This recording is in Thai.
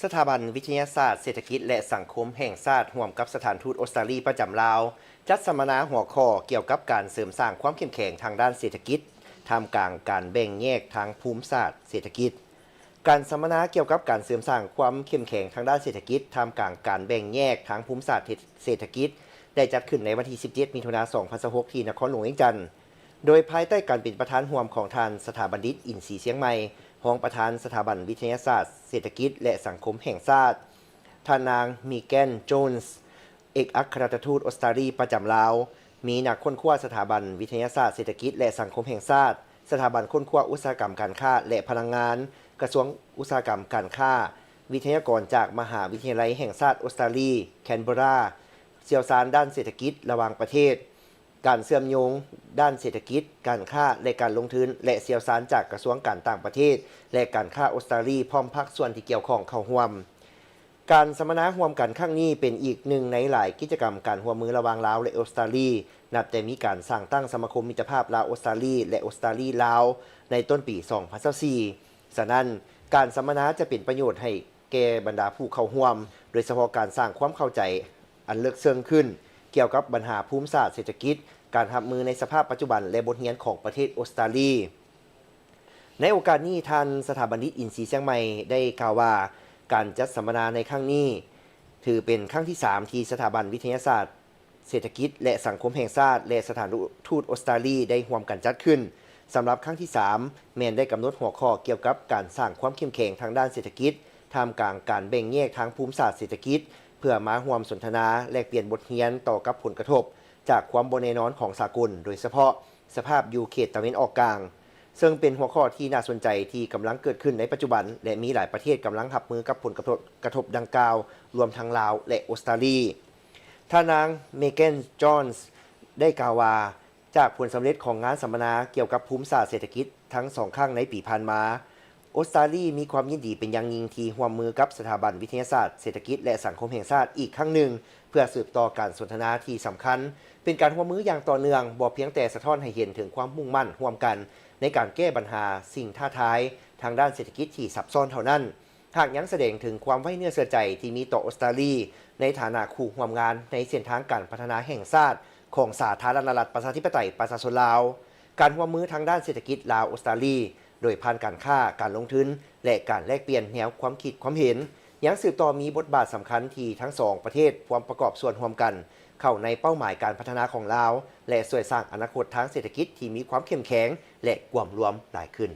สถาบันวิทยาศาสตร์เศรษฐกิจและสังคมแห่งชาติร่วมกับสถานทูตออสเตรเลียประจำลาวจัดสัมมนาหัวข้อเกี่ยวกับการเสริมสร้างความเข้มแข็งทางด้านเศรษฐกิจท่ามกลางการแบ่งแยกทางภูมิศาสตร์เศรษฐกิจการสัมมนาเกี่ยวกับการเสริมสร้างความเข้มแข็งทางด้านเศรษฐกิจท่ามกลางการแบ่งแยกทางภูมิศาสตร์เศรษฐกิจได้จัดขึ้นในวันที่ 17 มิถุนายน 2016 ที่นครหลวงเวียงจันทร์โดยภายใต้การเป็นประธานร่วมของท่านสถาบันดิษฐ์อินทรีย์เชียงใหม่รองประธานสถาบันวิทยาศาสตร์เศรษฐกิจและสังคมแห่งชาติท่านนางมีแกนโจนส์เอกอัครราชทูตออสเตรเลียประจำลาวมีนักค้นคว้าสถาบันวิทยาศาสตร์เศรษฐกิจและสังคมแห่งชาติสถาบันค้นคว้าอุตสาหกรรมการค้าและพลังงานกระทรวงอุตสาหกรรมการค้าวิทยากรจากมหาวิทยาลัยแห่งชาติออสเตรเลียแคนเบราเชี่ยวชาญด้านเศรษฐกิจระหว่างประเทศการเชื่อมโยงด้านเศรษฐกิจการค้าและการลงทุนและเชี่ยวชาญจากกระทรวงการต่างประเทศและการค้าออสเตรเลียพร้อมภาคส่วนที่เกี่ยวข้องเข้าร่วมการสัมมนาร่วมกันครั้งนี้เป็นอีกหนึ่งในหลายกิจกรรมการร่วมมือระหว่างลาวและออสเตรเลียนับแต่มีการสร้างตั้งสมาคมมิตรภาพลาวออสเตรเลียและออสเตรเลียลาวในต้นปี 2024 ฉะนั้นการสัมมนาจะเป็นประโยชน์ให้แก่บรรดาผู้เข้าร่วมโดยเฉพาะการสร้างความเข้าใจอันลึกซึ้งขึ้นเกี่ยวกับปัญหาภูมิศาสตร์เศรษฐกิจการรับมือในสภาพปัจจุบันและบทเรียนของประเทศออสเตรเลียในโอกาสนี้ท่านสถาบันดิษฐ์อินทรีย์เชียงใหม่ได้กล่าวว่าการจัดสัมมนาในครั้งนี้ถือเป็นครั้งที่ 3 ที่สถาบันวิทยาศาสตร์เศรษฐกิจและสังคมแห่งชาติและสถานทูตออสเตรเลียได้ร่วมกันจัดขึ้นสำหรับครั้งที่ 3 แมนได้กำหนดหัวข้อเกี่ยวกับการสร้างความเข้มแข็งทางด้านเศรษฐกิจท่ามกลางการแบ่งแยกทางภูมิศาสตร์เศรษฐกิจเพื่อมาร่วมสนทนาแลกเปลี่ยนบทเรียนต่อกับผลกระทบจากความบ่แน่นอนของสากลโดยเฉพาะสภาพยูเขตตะวันออกกลางซึ่งเป็นหัวข้อที่น่าสนใจที่กำลังเกิดขึ้นในปัจจุบันและมีหลายประเทศกำลังรับมือกับผลกระทบดังกล่าวรวมทั้งลาวและออสเตรเลียท่านางเมแกนจอนส์ได้กล่าวว่าจากผลสำเร็จของงานสัมมนาเกี่ยวกับภูมิศาสตร์เศรษฐกิจทั้งสองครั้งในปีผ่านมาออสเตรเลียมีความยินดีเป็นอย่างยิ่งที่ร่วมมือกับสถาบันวิทยาศาสตร์เศรษฐกิจและสังคมแห่งชาติอีกครั้งหนึ่งเพื่อสืบต่อการสนทนาที่สำคัญเป็นการร่วมมืออย่างต่อเนื่องบ่เพียงแต่สะท้อนให้เห็นถึงความมุ่งมั่นร่วมกันในการแก้ปัญหาสิ่งท้าทายทางด้านเศรษฐกิจที่ซับซ้อนเท่านั้นหากยังแสดงถึงความไว้เนื้อเชื่อใจที่มีต่อออสเตรเลียในฐานะคู่ร่วมงานในเส้นทางการพัฒนาแห่งชาติของสาธารณรัฐประชาธิปไตยประชาชนลาวการร่วมมือทางด้านเศรษฐกิจลาวออสเตรเลียโดยผ่านการค้าการลงทุนและการแลกเปลี่ยนแนวความคิดความเห็นยังสืบต่อมีบทบาทสำคัญที่ทั้งสองประเทศความประกอบส่วนร่วมกันเข้าในเป้าหมายการพัฒนาของลาวและช่วยสร้างอนาคตทางเศรษฐกิจที่มีความเข้มแข็งและกว้างรวมหลายขึ้น